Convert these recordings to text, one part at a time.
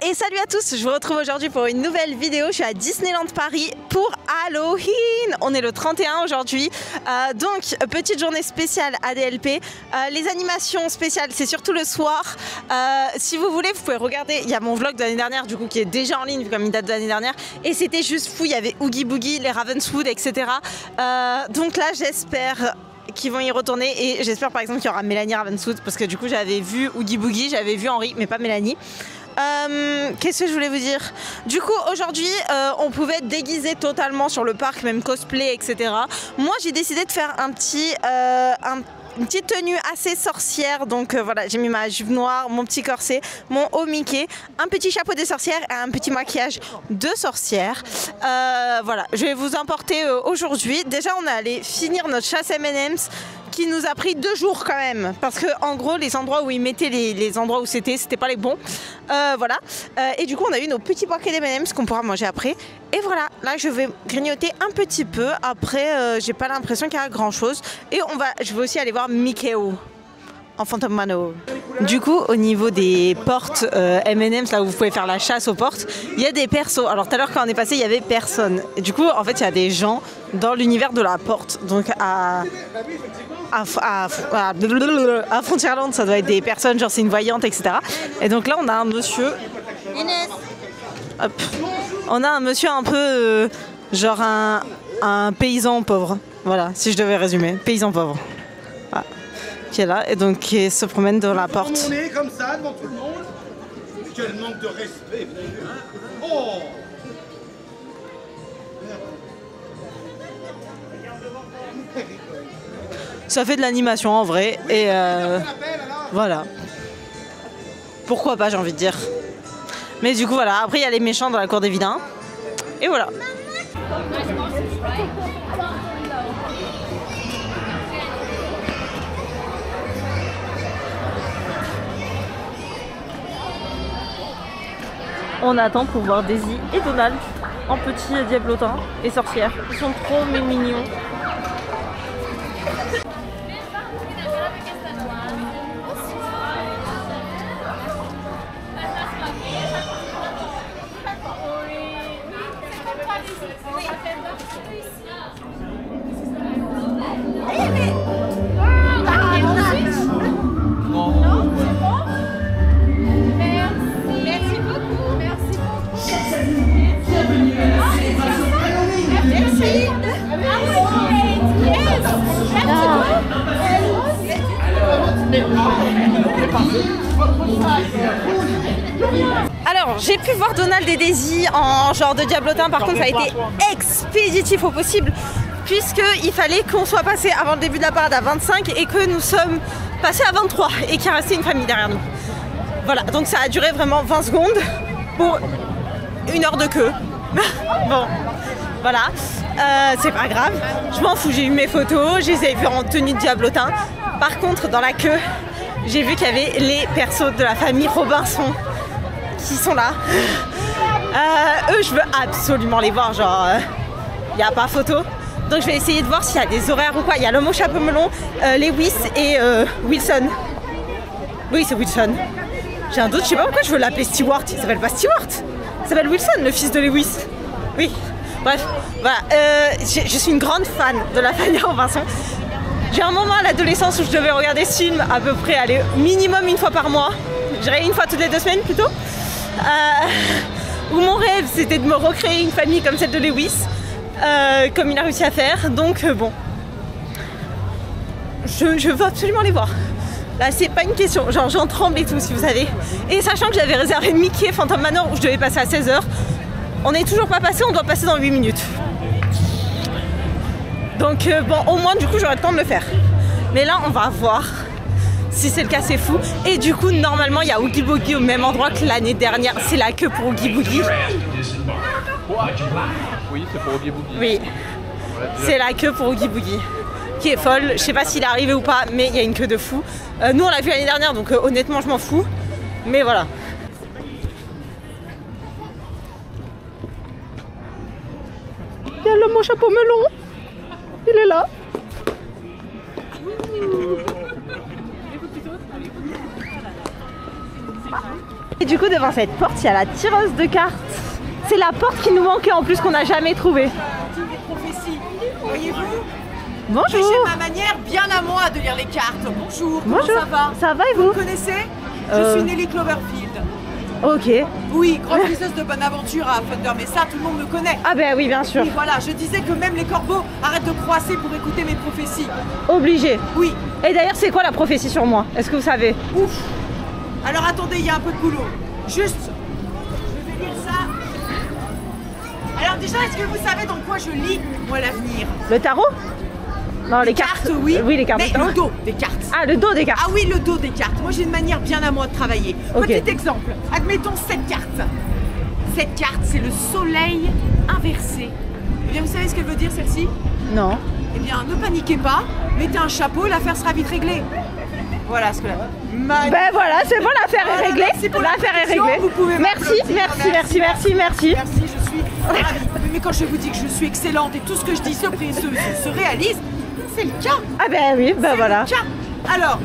Et salut à tous, je vous retrouve aujourd'hui pour une nouvelle vidéo. Je suis à Disneyland Paris pour Halloween. On est le 31 aujourd'hui, donc petite journée spéciale ADLP. Les animations spéciales, c'est surtout le soir. Si vous voulez, vous pouvez regarder. Il y a mon vlog de l'année dernière, du coup, qui est déjà en ligne, comme il date de l'année dernière. Et c'était juste fou. Il y avait Oogie Boogie, les Ravenswood, etc. Donc là, j'espère qui vont y retourner et j'espère par exemple qu'il y aura Mélanie Ravenswood parce que du coup j'avais vu Oogie Boogie, j'avais vu Henri mais pas Mélanie. Qu'est-ce que je voulais vous dire? Du coup aujourd'hui on pouvait être déguisé totalement sur le parc, même cosplay, etc. Moi j'ai décidé de faire une petite tenue assez sorcière, donc voilà, j'ai mis ma jupe noire, mon petit corset, mon haut Mickey, un petit chapeau des sorcières et un petit maquillage de sorcière. Voilà, je vais vous emporter aujourd'hui. Déjà on est allé finir notre chasse M&M's qui nous a pris 2 jours quand même, parce que en gros les endroits où ils mettaient les endroits où c'était pas les bons. Voilà, et du coup on a eu nos petits paquets d'M&M's qu'on pourra manger après. Et voilà, là je vais grignoter un petit peu. Après j'ai pas l'impression qu'il y a grand chose. Et je vais aussi aller voir Mickey en Phantom Manor. Du coup, au niveau des portes M&M's, là où vous pouvez faire la chasse aux portes, il y a des persos. Alors tout à l'heure quand on est passé, il y avait personne. Et du coup, en fait, il y a des gens dans l'univers de la porte. Donc à Frontierland, ça doit être des personnes, genre c'est une voyante, etc. Et donc là, on a un monsieur. Inès. Hop. On a un monsieur un peu genre un paysan pauvre. Voilà, si je devais résumer, paysan pauvre. Voilà. Qui est là et donc qui se promène dans la porte. On est comme ça devant tout le monde. Quel manque de respect. Oh. Ça fait de l'animation en vrai et voilà. Pourquoi pas, j'ai envie de dire. Mais du coup voilà, après il y a les méchants dans la cour des vilains. Et voilà. On attend pour voir Daisy et Donald en petit diablotin et sorcière. Ils sont trop mignons. Alors j'ai pu voir Donald et Daisy en genre de diablotin, par contre ça a été expéditif au possible puisqu'il fallait qu'on soit passé avant le début de la parade à 25 et que nous sommes passés à 23 et qu'il restait une famille derrière nous. Voilà, donc ça a duré vraiment 20 secondes pour 1 heure de queue. Bon, voilà, c'est pas grave, je m'en fous, j'ai eu mes photos, je les ai vues en tenue de diablotin. Par contre dans la queue, j'ai vu qu'il y avait les persos de la famille Robinson qui sont là. Eux, je veux absolument les voir, genre, il n'y a pas photo. Donc je vais essayer de voir s'il y a des horaires ou quoi. Il y a l'homme au chapeau melon, Lewis et Wilson. Oui, c'est Wilson. J'ai un doute, je sais pas pourquoi je veux l'appeler Stewart. Il s'appelle pas Stewart. Il s'appelle Wilson, le fils de Lewis. Oui, bref, voilà. Je suis une grande fan de la famille Robinson. J'ai un moment à l'adolescence où je devais regarder ce film à peu près, allez, minimum 1 fois par mois. Je dirais 1 fois toutes les 2 semaines plutôt. Où mon rêve c'était de me recréer une famille comme celle de Lewis, comme il a réussi à faire. Donc bon, je veux absolument les voir. Là c'est pas une question, genre j'en tremble et tout si vous savez. Et sachant que j'avais réservé Mickey Phantom Manor où je devais passer à 16 h, on n'est toujours pas passé, on doit passer dans 8 minutes. Donc bon, au moins du coup j'aurai le temps de le faire. Mais là on va voir si c'est le cas, c'est fou. Et du coup normalement il y a Oogie Boogie au même endroit que l'année dernière. C'est la queue pour Oogie Boogie. Oui, c'est pour Oogie Boogie. Oui, c'est la queue pour Oogie Boogie qui est folle. Je sais pas s'il est arrivé ou pas, mais il y a une queue de fou. Nous on l'a vu l'année dernière, donc honnêtement je m'en fous. Mais voilà. Il y a l'homme au chapeau melon. Il est là. Et du coup, devant cette porte, il y a la tireuse de cartes. C'est la porte qui nous manquait en plus, qu'on n'a jamais trouvée. Des prophéties, voyez-vous? Bonjour. J'ai ma manière bien à moi de lire les cartes. Bonjour, comment Bonjour. ça va? Ça va et Vous vous? me connaissez? Je suis Nelly Cloverfield. Ok. Oui, grande liseuse de bonne aventure à Thunder Mesa, tout le monde me connaît. Ah ben oui, bien sûr. Et voilà, je disais que même les corbeaux arrêtent de croasser pour écouter mes prophéties. Obligé. Oui, Et d'ailleurs, c'est quoi la prophétie sur moi? Est-ce que vous savez? ouf. Alors attendez, il y a un peu de boulot. Juste, je vais lire ça. Alors déjà, est-ce que vous savez dans quoi je lis, moi, l'avenir? Le tarot? Non, les cartes. Oui. Oui, les cartes. Mais du tarot. le dos des cartes. Ah, le dos des cartes. Ah oui, le dos des cartes. Moi, j'ai une manière bien à moi de travailler. Ok. Petit exemple. Admettons cette carte. Cette carte, c'est le soleil inversé. Eh bien, vous savez ce qu'elle veut dire, celle-ci? Non. Eh bien, ne paniquez pas. Mettez un chapeau, l'affaire sera vite réglée. Voilà ce que la... Ben voilà, c'est bon, l'affaire est réglée. merci pour la L'affaire est prédiction, réglée. vous pouvez Merci, m'applaudir. merci. Merci, je suis ravie. Mais quand je vous dis que je suis excellente et tout ce que je dis se réalise, c'est le cas. Ah ben oui, ben C'est voilà. le cas. Alors,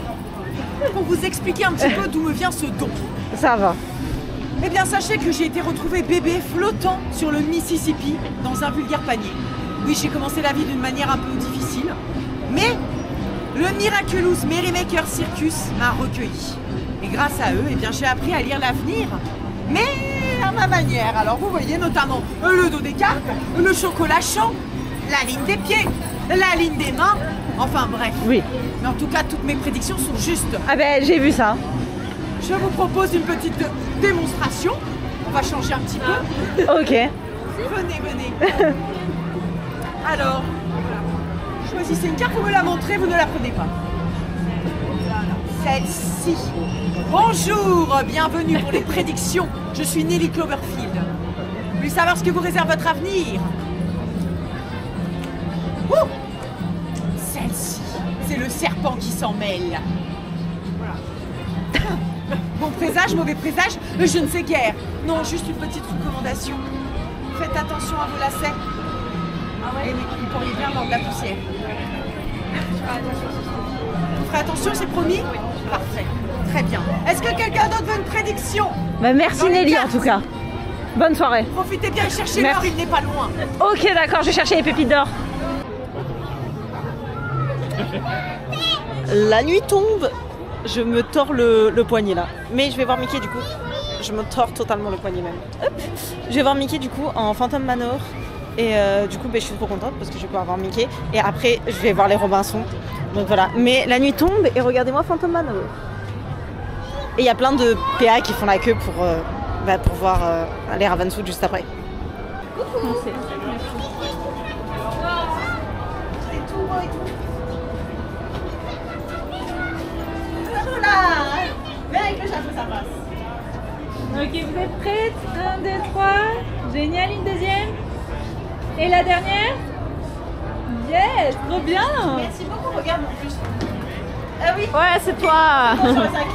pour vous expliquer un petit peu d'où me vient ce don. Ça va. Eh bien, sachez que j'ai été retrouvée bébé flottant sur le Mississippi dans un vulgaire panier. Oui, j'ai commencé la vie d'une manière un peu difficile, mais le Miraculous Merrymaker Circus m'a recueilli. Et grâce à eux, eh bien, j'ai appris à lire l'avenir, mais à ma manière. Alors, vous voyez notamment le dos des cartes, le chocolat chaud, la ligne des pieds, la ligne des mains, enfin bref. Oui. Mais en tout cas, toutes mes prédictions sont justes. Ah ben j'ai vu ça. Je vous propose une petite démonstration. On va changer un petit peu. Ok. Venez. Alors, choisissez une carte, vous me la montrez, vous ne la prenez pas. Celle-ci. Bonjour, bienvenue pour les prédictions. Je suis Nelly Cloverfield. Vous voulez savoir ce que vous réserve votre avenir? Ouh, celle-ci, c'est le serpent qui s'en mêle. Bon présage, mauvais présage, je ne sais guère. Non, juste une petite recommandation. Faites attention à vos lacets. Ah ouais, ils pourraient bien mordre la poussière. Vous ferez attention, c'est promis? Oui. Parfait. Très bien. Est-ce que quelqu'un d'autre veut une prédiction? Ben merci Dans les Nelly en cartes. tout cas. Bonne soirée. Profitez bien et cherchez Merci. l'or, il n'est pas loin. Ok d'accord, je vais chercher les pépites d'or. La nuit tombe. Je me tords le poignet là. Mais je vais voir Mickey du coup. Je me tords totalement le poignet même. Hop. Je vais voir Mickey du coup en Phantom Manor. Et du coup je suis trop contente parce que je vais pouvoir voir Mickey. Et après je vais voir les Robinson. Donc voilà. Mais la nuit tombe et regardez-moi Phantom Manor. Et il y a plein de PA qui font la queue pour voir les Ravenswood juste après. Ok, vous êtes prêtes? 1, 2, 3. Génial, une deuxième. Et la dernière? Yes, trop bien. Merci beaucoup, regarde en plus. Ah oui. Ouais, c'est toi. Sur le sac.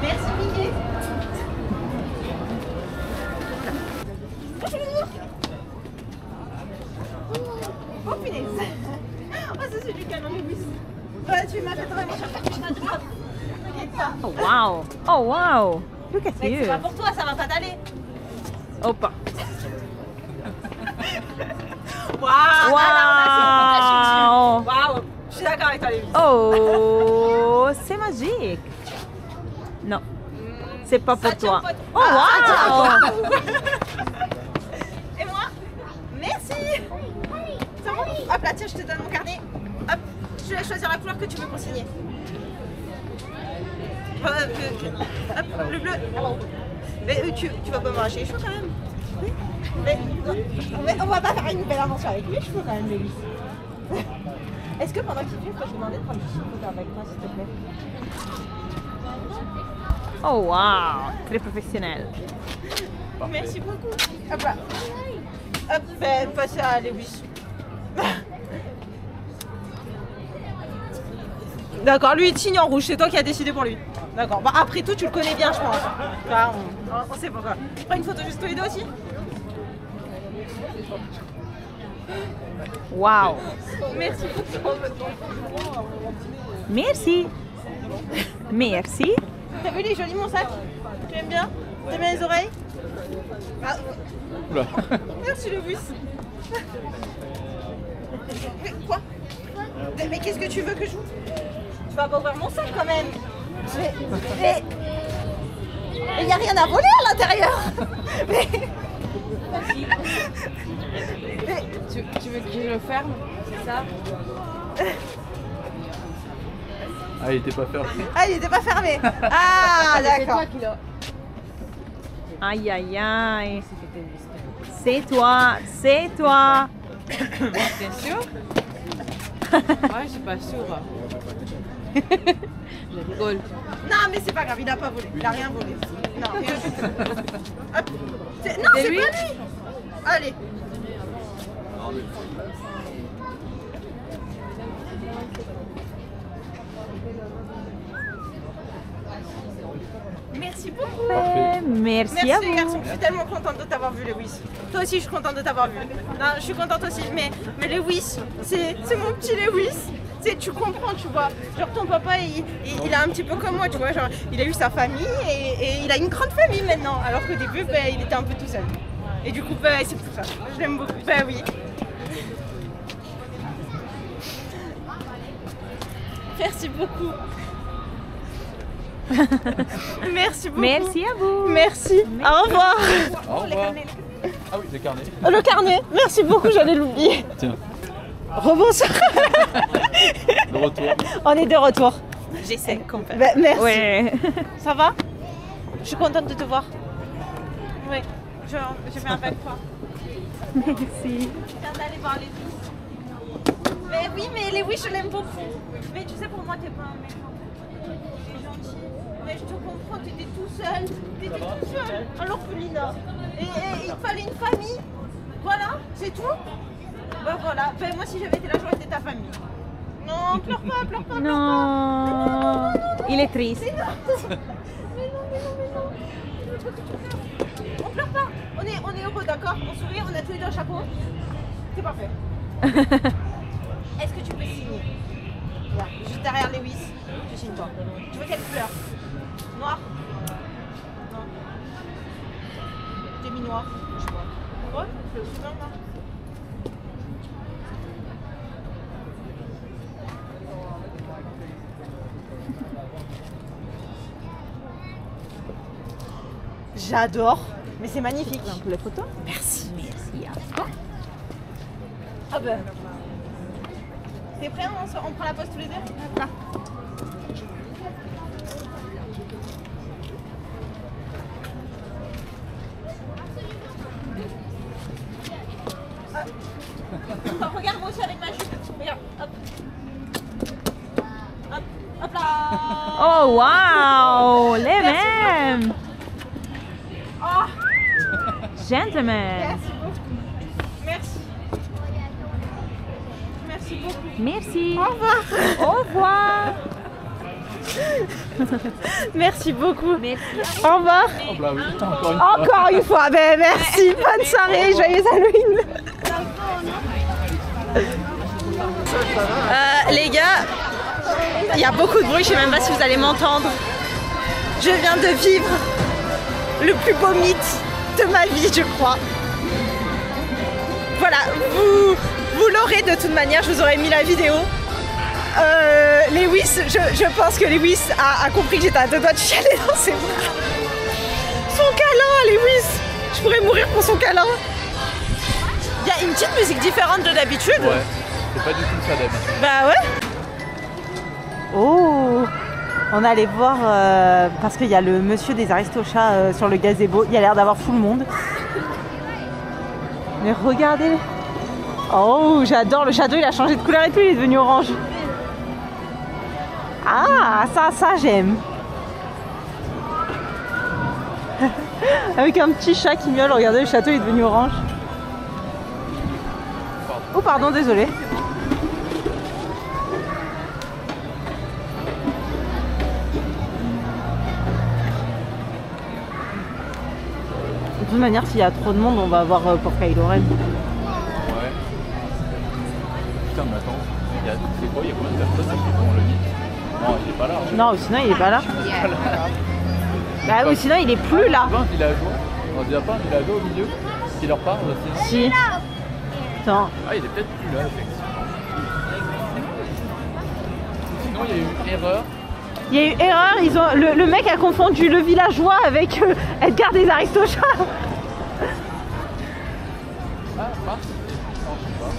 Merci Mickey. Oh punaise. Oh ça c'est du canon de bus. Ouais, tu m'as fait vraiment chercher. Oh wow. Oh wow. Look at Mec, you. c'est pas pour toi, ça va pas t'aller. Hop. Waouh. Wow. Waouh. Je suis d'accord avec toi Lévis. Oh, c'est magique. Non, c'est pas pour Ça tient toi. pas- Oh Ah, wow. Et moi? Merci. C'est bon? Hop là, tiens, je te donne mon carnet. Hop, je te laisse choisir la couleur que tu veux consigner. Hop, le bleu. Mais tu vas pas m'arracher les cheveux quand même. Oui. Mais on va pas faire une belle invention avec les cheveux quand même, Lévis. Est-ce que pendant qu'il filme, je peux te demander de prendre une petite photo avec moi, s'il te plaît? Oh wow, très professionnel. Merci beaucoup. Hop là. Hop, ben, passez à Lévis. D'accord, lui il signe en rouge, c'est toi qui as décidé pour lui. D'accord, bah après tout tu le connais bien je pense. Là, on sait pourquoi. Je prends une photo juste tous les deux aussi. Wow. Merci beaucoup. Merci. Merci. T'as vu, il est joli mon sac? Tu aimes bien? T'aimes bien les oreilles? Ah. Oula. Merci le bus. Mais quoi? Mais qu'est-ce que tu veux que je... Tu vas pas ouvrir mon sac quand même. Mais il n'y a rien à voler à l'intérieur. Mais... Tu veux que je le ferme? C'est ça? Ah, il était pas fermé. Ah, il était pas fermé. Ah, d'accord. Aïe, aïe, aïe. C'est toi, c'est toi. Bien sûr. Ouais, je suis pas sûre. Je rigole. Non, mais c'est pas grave, il a pas volé. Il a rien volé. Non, rien du tout. Hop. Non, c'est pas lui. Allez. Merci beaucoup. Parfait. Merci à Merci les garçons, vous. je suis tellement contente de t'avoir vu Lewis. Toi aussi je suis contente de t'avoir vu. Non, je suis contente aussi, mais Lewis, c'est mon petit Lewis. Tu comprends, tu vois. Genre ton papa, il est un petit peu comme moi, tu vois. Genre, il a eu sa famille et il a une grande famille maintenant. Alors qu'au début, il était un peu tout seul. Et du coup, c'est pour ça. Je l'aime beaucoup. Oui. Merci beaucoup. Merci beaucoup. Merci à vous. Merci. Au revoir. Au revoir. Ah oui, le carnet. Le carnet. Merci beaucoup, j'allais l'oublier. Tiens, Rebonsoir. le retour. On est de retour. J'essaie. Merci. Ouais. Ça va? Je suis contente de te voir. Oui. Je viens avec toi. Merci. Je viens d'aller voir les filles. Mais oui, mais Lewis, je l'aime beaucoup. Mais tu sais, pour moi, t'es pas un méchant. T'es gentil. Mais je te comprends, t'étais tout seul. T'étais tout seul. Un orphelinat. Et il te fallait une famille. Voilà, c'est tout. Bah voilà. Ben, moi, si j'avais été là, j'aurais été ta famille. Non, pleure pas, pleure pas. Non. Il est triste. Mais non. On pleure pas. On est heureux, d'accord? On sourit, on a tous les deux un chapeau. C'est parfait. Est-ce que tu peux signer? Là, juste derrière Lewis. Tu signes toi. Tu veux quelle couleur? Noir? Non. Demi-noir? Je sais pas. Ouais, le souvent noir. J'adore, mais c'est magnifique. Un peu la photo? Merci. Merci à toi. Ah ben. T'es prêt? On prend la pause tous les deux? Là. Hop. Regarde moi aussi avec ma jupe. Regarde. Hop. Hop. Hop là. Oh wow, les mêmes. Oh. Gentlemen. Merci beaucoup. Merci. Merci beaucoup. Merci. Au revoir. Au revoir. Merci beaucoup. Merci. Au revoir. Oh bah oui, encore une fois. Encore une fois. Ben merci. Bonne soirée. Joyeux Halloween. Les gars, il y a beaucoup de bruit. Je sais même pas si vous allez m'entendre. Je viens de vivre le plus beau mythe de ma vie, je crois. Voilà, vous l'aurez de toute manière, je vous aurais mis la vidéo. Lewis, je pense que Lewis a compris que j'étais à deux doigts de chialer dans ses bras. Son câlin, Lewis, je pourrais mourir pour son câlin. Il y a une petite musique différente de d'habitude. Ouais, c'est pas du tout ça d'habitude. Bah ouais. Oh, on allait voir parce qu'il y a le monsieur des Aristochats sur le gazebo. Il y a l'air d'avoir full monde. Mais regardez. Oh, j'adore le château. Il a changé de couleur et tout. Il est devenu orange. Ah, ça j'aime. Avec un petit chat qui miaule. Regardez, le château est devenu orange. Oh pardon, désolé. De toute manière, s'il y a trop de monde, on va avoir pour Kylo Ren. Ouais. Putain, mais attends, c'est quoi? Il y a combien de personnes qui font le mythe? Non, il est pas là. Non, sinon il est pas là. Bah oui, sinon il est plus là. Un villageois. On dirait pas un villageois au milieu qui leur parle aussi. Si. Attends. Ah, il est peut-être plus là, effectivement. Sinon, il y a eu une erreur. Il y a eu erreur, le mec a confondu le villageois avec Edgar des Aristochats. Ah, Mars? Non, je sais pas.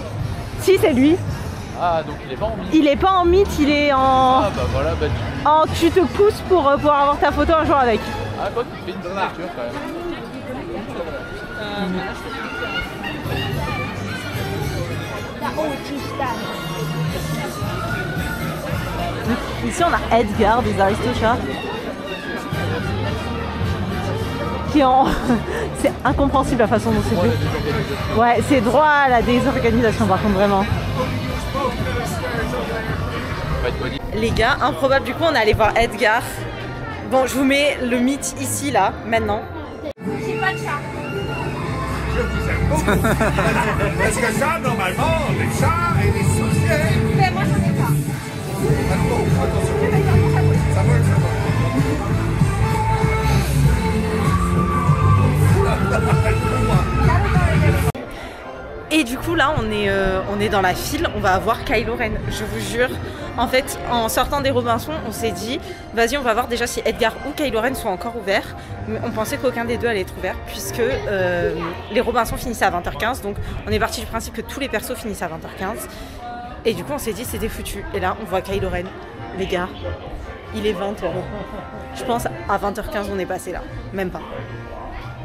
Si, c'est lui. Ah, donc il est pas en mythe. Il est pas en mythe, il est en... Ah, bah voilà, bah tu te pousses pour pouvoir avoir ta photo un jour avec. Ah, quoi, tu fais une bonne lecture quand même. Ici on a Edgar des Aristochats qui ont... c'est incompréhensible la façon dont c'est fait. Ouais, c'est droit à la désorganisation par contre, vraiment. Les gars, improbable, du coup on est allé voir Edgar. Bon, je vous mets le mythe ici, là, maintenant. J'ai pas de chat. Je vous aime beaucoup. Parce que ça, normalement, les chats et les sorcières. Mais moi j'en ai pas. Ça vole, ça vole. Et du coup là on est dans la file, on va avoir Kylo Ren, je vous jure. En fait en sortant des Robinson on s'est dit vas-y on va voir déjà si Edgar ou Kylo Ren sont encore ouverts. Mais on pensait qu'aucun des deux allait être ouvert puisque les Robinson finissaient à 20h15. Donc on est parti du principe que tous les persos finissaient à 20h15. Et du coup on s'est dit c'était foutu. Et là on voit Kylo Ren, les gars, il est 20h. Je pense à 20h15 on est passé là, même pas.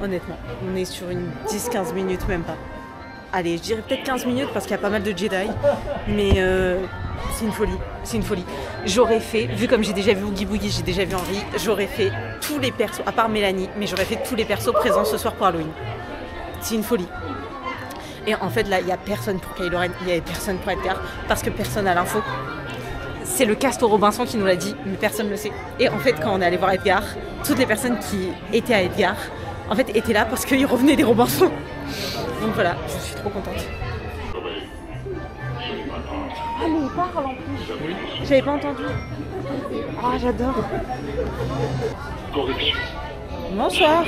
Honnêtement, on est sur une 10-15 minutes, même pas. Allez, je dirais peut-être 15 minutes parce qu'il y a pas mal de Jedi, mais c'est une folie, c'est une folie. J'aurais fait, vu comme j'ai déjà vu Oogie Boogie, j'ai déjà vu Henry, j'aurais fait tous les persos, à part Mélanie, mais j'aurais fait tous les persos présents ce soir pour Halloween. C'est une folie. Et en fait là, il n'y a personne pour Kylo Ren, il n'y a personne pour Edgar, parce que personne n'a l'info. C'est le cast au Robinson qui nous l'a dit, mais personne ne le sait. Et en fait, quand on est allé voir Edgar, toutes les personnes qui étaient à Edgar, en fait, étaient là parce qu'ils revenaient des Robinson. Donc voilà, je suis trop contente. Ah mais il parle en plus. J'avais pas entendu. Ah j'adore. Correction. Bonsoir.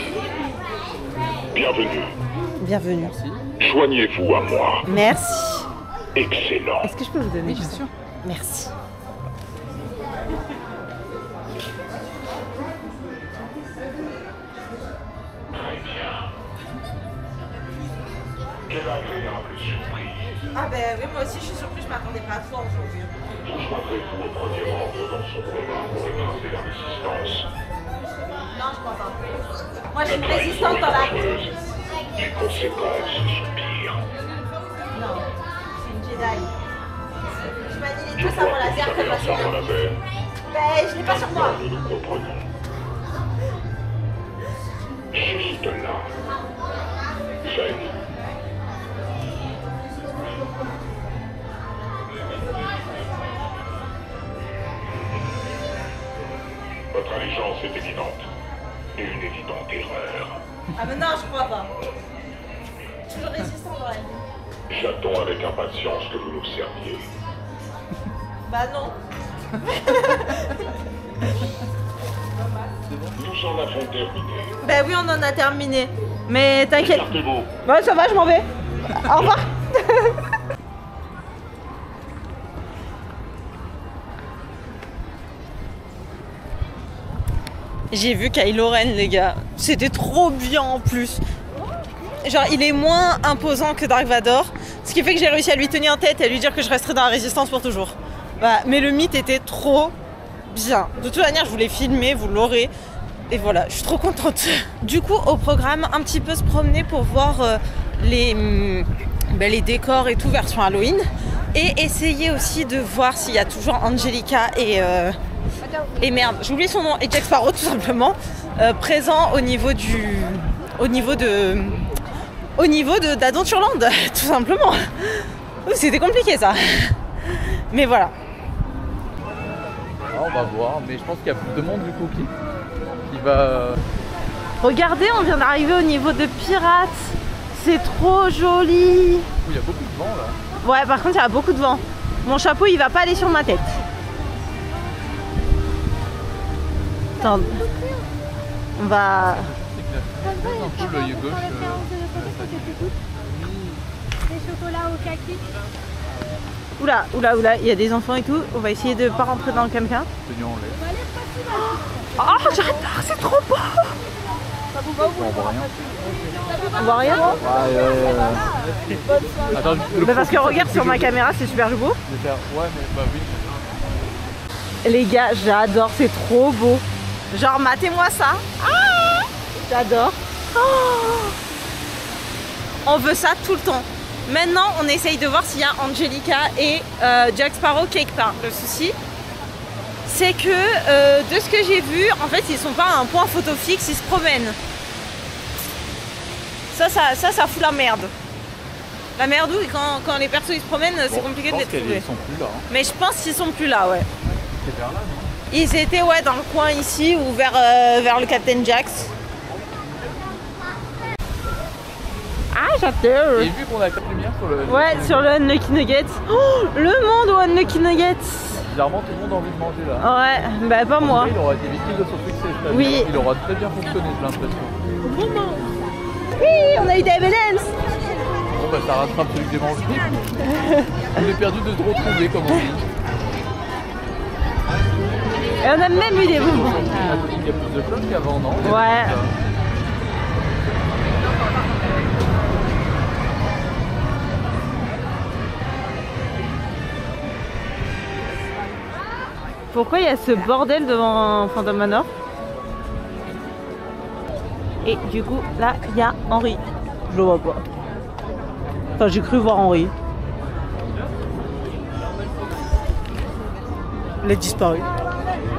Bienvenue. Bienvenue. Joignez-vous à moi. Merci. Excellent. Est-ce que je peux vous donner? Oui, bien sûr. Merci. Quelle agréable surprise. Ah ben oui, moi aussi je suis surprise, je m'attendais pas à toi aujourd'hui. Joindrez-vous au premier ordre dans son combat pour écraser la résistance. Non, je crois pas. Moi je suis une résistante dans la... Les conséquences soupirent. Non, c'est une Jedi. Je manie les deux sabres laser comme ma soeur. Ben, je l'ai pas sur moi. Nous nous comprenons. Juste là. Faites. Votre allégeance est évidente. Et une évidente erreur. Ah mais non, je crois pas. Toujours résistant dans la vie. J'attends avec impatience que vous nous serviez. Bah non. Nous en avons terminé. Bah oui, on en a terminé. Mais t'inquiète. Écartez-vous. Bah ça va, je m'en vais. Au revoir. J'ai vu Kylo Ren, les gars. C'était trop bien en plus. Genre, il est moins imposant que Dark Vador. Ce qui fait que j'ai réussi à lui tenir en tête et à lui dire que je resterai dans la résistance pour toujours. Bah, mais le mythe était trop bien. De toute manière, je vous l'ai filmé, vous l'aurez. Et voilà, je suis trop contente. Du coup, au programme, un petit peu se promener pour voir les décors et tout version Halloween. Et essayer aussi de voir s'il y a toujours Angelica et merde, j'ai oublié son nom, et Jack Sparrow tout simplement, présent au niveau d'Adventureland, tout simplement. C'était compliqué ça. Mais voilà. Ah, on va voir, mais je pense qu'il y a plus de monde du coup qui va... Regardez, on vient d'arriver au niveau de Pirates. C'est trop joli. Il y a beaucoup de vent là. Ouais, par contre, il y a beaucoup de vent. Mon chapeau, il va pas aller sur ma tête. Attends. On va... Un peu l'œil gauche. Des chocolats au kaki. Oula, oula, oula, il y a des enfants et tout. On va essayer de pas rentrer dans quelqu'un. Tenue en lait. Oh, j'adore, c'est trop beau. On voit rien. On voit rien. Attends, Bah parce que regarde sur ma caméra, c'est super beau. Ouais, mais bah oui. Les gars, j'adore, c'est trop beau. Genre, matez-moi ça. Ah, j'adore. Oh, on veut ça tout le temps. Maintenant, on essaye de voir s'il y a Angelica et Jack Sparrow quelque part. Le souci, c'est que de ce que j'ai vu, en fait, ils sont pas à un point photo fixe, ils se promènent. Ça fout la merde. La merde où quand les persos ils se promènent, c'est compliqué de les trouver. Ils sont plus là. Hein. Mais je pense qu'ils sont plus là, ouais. C'est vers là, non? Ils étaient ouais dans le coin ici ou vers le Captain Jax. Ah, j'adore. Et vu qu'on a 4 lumières sur le... Ouais, sur le Unlucky Nuggets. Oh, le monde au Unlucky Nuggets. Bizarrement, tout le monde a envie de manger là. Ouais, bah pas moi. Il aura été victime de son succès. Oui. Il aura très bien fonctionné, j'ai l'impression. Oui, on a eu des M&M's. Bon bah ça rattrape celui que j'ai mangé. On est perdu de trop trouver comme on dit. Et on a même eu des bonbons. Il y a plus de choses qu'avant, non? Ouais. Pourquoi il y a ce bordel devant Phantom Manor? Et du coup, là, il y a Henry. Je le vois pas. Enfin, j'ai cru voir Henry. Il a disparu.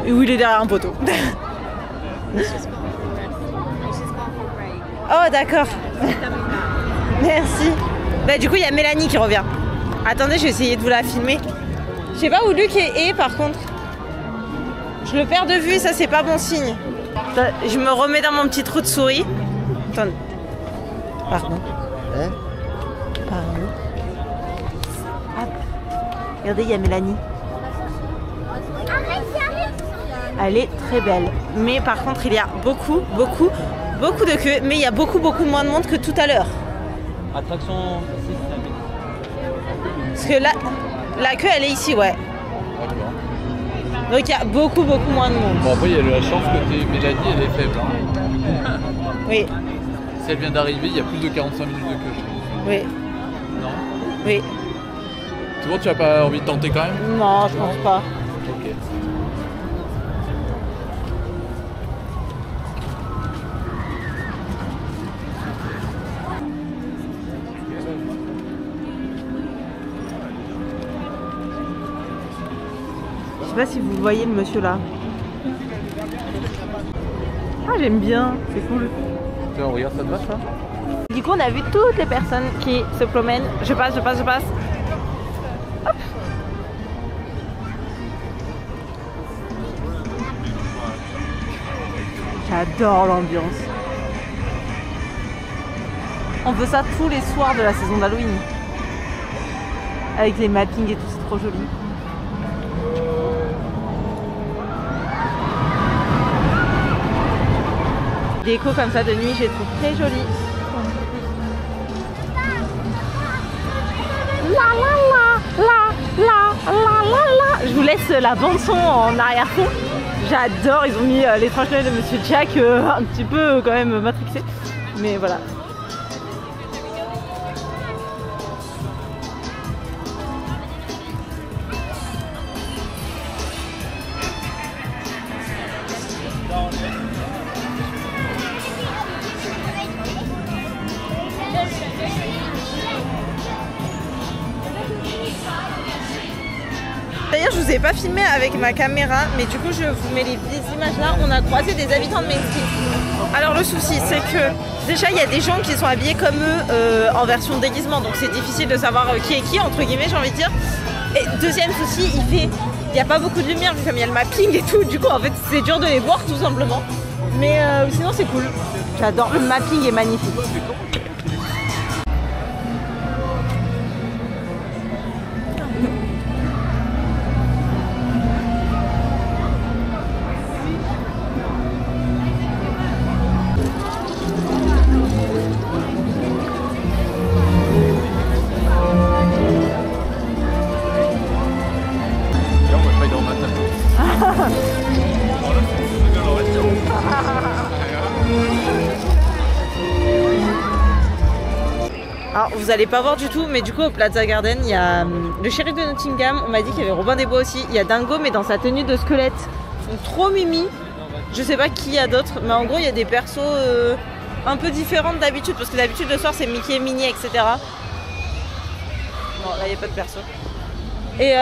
Et où il est derrière un poteau. Oh, d'accord. Merci. Bah, du coup, il y a Mélanie qui revient. Attendez, je vais essayer de vous la filmer. Je sais pas où Luc est par contre. Je le perds de vue, ça c'est pas bon signe. Je me remets dans mon petit trou de souris. Attends. Pardon. Pardon. Hop. Regardez, il y a Mélanie. Elle est très belle. Mais par contre, il y a beaucoup de queues. Mais il y a beaucoup moins de monde que tout à l'heure. Attraction 6. Parce que là, la queue, elle est ici, ouais. Donc il y a beaucoup moins de monde. Bon après il y a la chance que Mélanie elle est faible. Hein. Oui. Si elle vient d'arriver, il y a plus de 45 minutes de queue. Oui. Non? Oui. C'est bon, tu n'as pas envie de tenter quand même? Non, je pense pas. Ok. Je sais pas si vous voyez le monsieur là. Ah, j'aime bien, c'est cool. Tiens, regarde, ça te va ça? Du coup, on a vu toutes les personnes qui se promènent. Je passe. Hop. J'adore l'ambiance. On veut ça tous les soirs de la saison d'Halloween. Avec les mappings et tout, c'est trop joli. Déco comme ça de nuit, je les trouve très jolies. Je vous laisse la bande son en arrière-fond. J'adore, ils ont mis l'étrange Noël de Monsieur Jack un petit peu quand même matrixé. Mais voilà. D'ailleurs, je vous ai pas filmé avec ma caméra, mais du coup, je vous mets les images là. On a croisé des habitants de Main Street. Alors, le souci, c'est que déjà, il y a des gens qui sont habillés comme eux en version déguisement, donc c'est difficile de savoir qui est qui, entre guillemets, j'ai envie de dire. Et deuxième souci, il n'y a pas beaucoup de lumière, vu comme il y a le mapping et tout. Du coup, en fait, c'est dur de les voir tout simplement. Mais sinon, c'est cool. J'adore. Le mapping est magnifique. vous allez pas voir du tout, mais du coup au Plaza Garden, il y a le shérif de Nottingham, on m'a dit qu'il y avait Robin des Bois aussi, il y a Dingo mais dans sa tenue de squelette, donc trop mimi. Je sais pas qui y a d'autres, mais en gros il y a des persos un peu différentes d'habitude, parce que d'habitude le soir c'est Mickey, Minnie, etc. Non, là il n'y a pas de perso. Et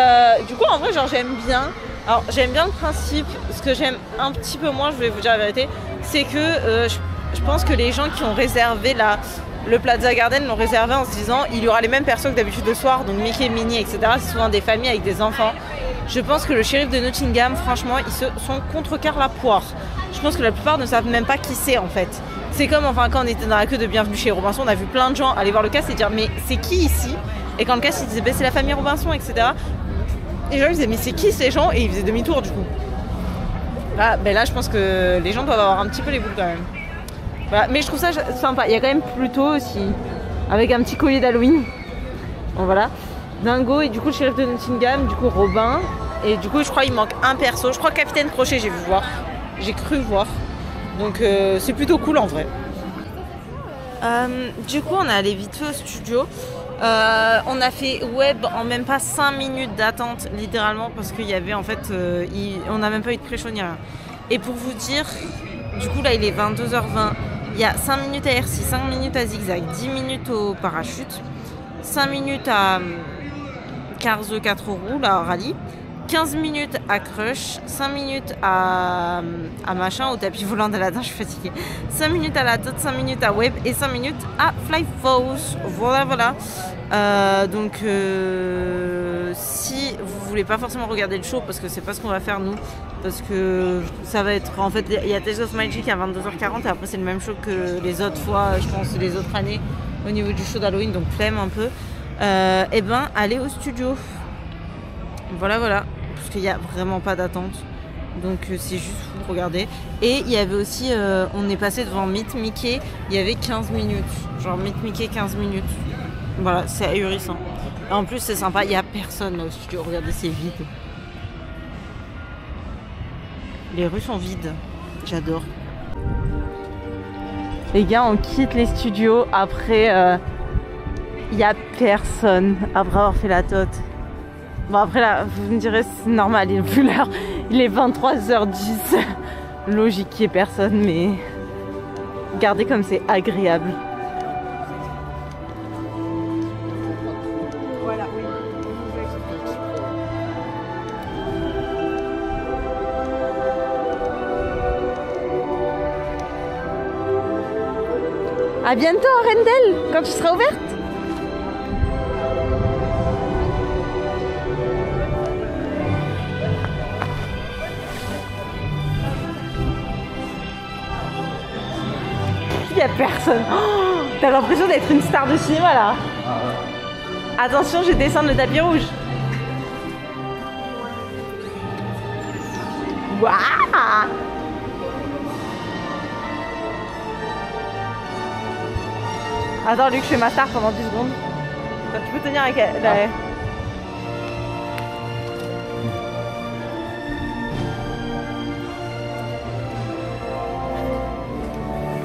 du coup en vrai genre j'aime bien. Alors j'aime bien le principe, ce que j'aime un petit peu moins, je vais vous dire la vérité, c'est que je pense que les gens qui ont réservé le Plaza Garden l'ont réservé en se disant il y aura les mêmes persos que d'habitude le soir, donc Mickey, Minnie, etc. C'est souvent des familles avec des enfants. Je pense que le shérif de Nottingham, franchement, ils se sont contrecarrent la poire. Je pense que la plupart ne savent même pas qui c'est en fait. C'est comme enfin quand on était dans la queue de Bienvenue chez Robinson, on a vu plein de gens aller voir le cast et dire mais c'est qui ici? Et quand le cast il disait c'est la famille Robinson, etc. Les gens ils disaient mais c'est qui ces gens? Et ils faisaient demi-tour du coup. Là, là je pense que les gens doivent avoir un petit peu les boules quand même. Voilà. Mais je trouve ça sympa. Il y a quand même Pluto aussi, avec un petit collier d'Halloween. Bon voilà. Dingo et du coup le shérif de Nottingham, du coup Robin. Et du coup je crois qu'il manque un perso. Je crois Capitaine Crochet j'ai vu voir. J'ai cru voir. Donc c'est plutôt cool en vrai. Du coup on est allé vite fait au studio. On a fait web en même pas 5 minutes d'attente littéralement parce qu'il y avait en fait on n'a même pas eu de pré-show ni rien. Et pour vous dire, du coup là il est 22h20. Il y a 5 minutes à RC, 5 minutes à zigzag, 10 minutes au parachute, 5 minutes à Cars 4 roues, la rallye, 15 minutes à Crush, 5 minutes à machin, au tapis volant d'Aladin, je suis fatiguée, 5 minutes à la Dot, 5 minutes à Web et 5 minutes à Fly Force. Voilà. Donc si vous voulez pas forcément regarder le show, parce que c'est pas ce qu'on va faire nous, parce que ça va être en fait, il y a Tales of Magic à 22h40 et après c'est le même show que les autres fois, je pense les autres années au niveau du show d'Halloween, donc flemme un peu. Et ben allez au studio. Voilà, parce qu'il n'y a vraiment pas d'attente. Donc c'est juste fou, regardez. Et il y avait aussi, on est passé devant Meet Mickey, il y avait 15 minutes. Genre Meet Mickey 15 minutes. Voilà, c'est ahurissant. Et en plus c'est sympa, il n'y a personne là au studio, regardez c'est vide. Les rues sont vides, j'adore. Les gars, on quitte les studios après, il n'y a personne après avoir fait la tote. Bon après là, vous me direz c'est normal, il est plus l'heure, il est 23h10. Logique qu'il n'y ait personne, mais regardez comme c'est agréable. Voilà, oui. À bientôt Arendelle, quand tu seras ouverte. Il n'y a personne. Oh, t'as l'impression d'être une star de cinéma là. Attention, je descends le tapis rouge. Waouh! Attends Luc, je fais ma star pendant 10 secondes. Tu peux tenir avec la...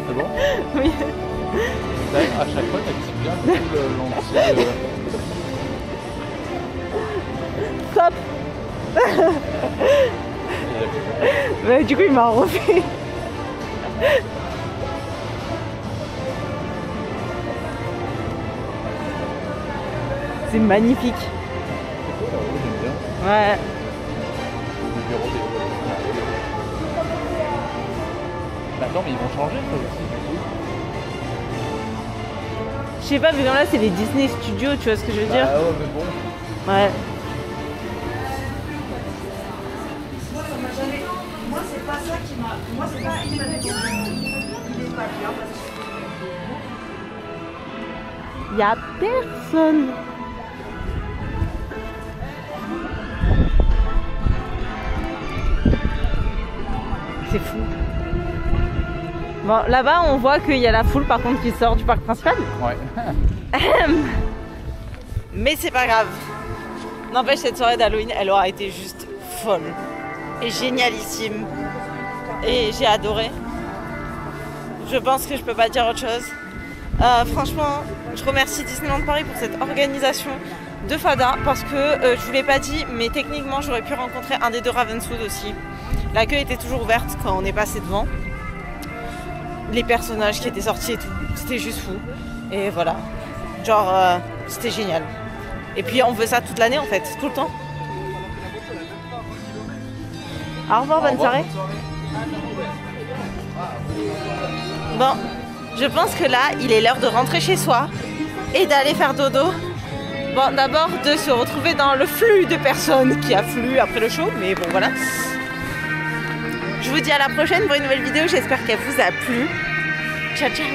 C'est bon? Oui. À chaque fois, t'actives bien l'anti... Stop. Ouais, du coup, il m'a refait. C'est magnifique. Ouais. Attends, mais ils vont changer ça aussi. Je sais pas, mais comme là, c'est les Disney Studios, tu vois ce que je veux dire? Ah ouais, mais bon. Ouais. Moi, c'est pas ça qui m'a. Moi, c'est pas. Il m'avait dit il est pas bien parce que. Y a personne. C'est fou. Bon, là-bas, on voit qu'il y a la foule, par contre, qui sort du parc principal. Ouais. Mais c'est pas grave. N'empêche, cette soirée d'Halloween, elle aura été juste folle et génialissime. Et j'ai adoré. Je pense que je peux pas dire autre chose. Franchement, je remercie Disneyland Paris pour cette organisation de Fada parce que je vous l'ai pas dit, mais techniquement j'aurais pu rencontrer un des deux Ravenswood aussi. La queue était toujours ouverte quand on est passé devant. Les personnages qui étaient sortis et tout, c'était juste fou. Et voilà, genre c'était génial. Et puis on veut ça toute l'année en fait, tout le temps. Au revoir, bonne soirée. Bon, je pense que là, il est l'heure de rentrer chez soi et d'aller faire dodo. Bon, d'abord de se retrouver dans le flux de personnes qui affluent après le show, mais bon, voilà. Je vous dis à la prochaine pour une nouvelle vidéo, j'espère qu'elle vous a plu. Ciao, ciao.